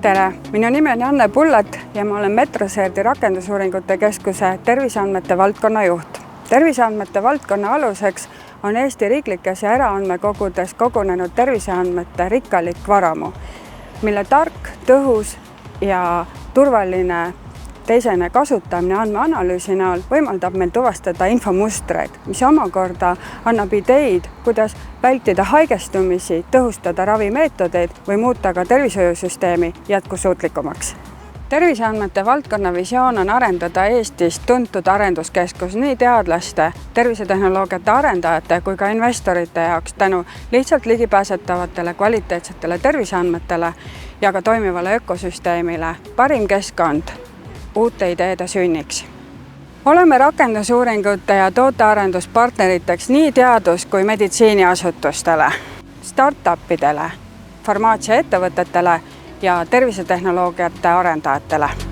Tere! Minu nimi on Janne Pullat ja ma olen Metroseerdi Rakendusuuringute Keskuse terviseandmete valdkonna juht. Terviseandmete valdkonna aluseks on Eesti riiklikes ja eraandmekogudes kogunenud terviseandmete rikkalik varamu, mille tark, tõhus ja turvaline teisene kasutamine andmeanalüüsi näol võimaldab meil tuvastada infomustreid, mis omakorda annab ideid, kuidas vältida haigestumisi, tõhustada ravimeetodeid või muuta ka tervishoiusüsteemi jätkusuutlikumaks. Terviseandmete valdkonna visioon on arendada Eestis tuntud arenduskeskus nii teadlaste, tervisetehnoloogiate arendajate kui ka investorite jaoks tänu lihtsalt ligipääsetavatele kvaliteetsetele terviseandmetele ja ka toimivale ökosüsteemile parim keskkond uute ideede sünniks. Oleme rakendusuuringute ja tootearenduspartneriteks nii teadus- kui meditsiiniasutustele, startupidele, farmaatsiaettevõtetele ja tervisetehnoloogiate arendajatele.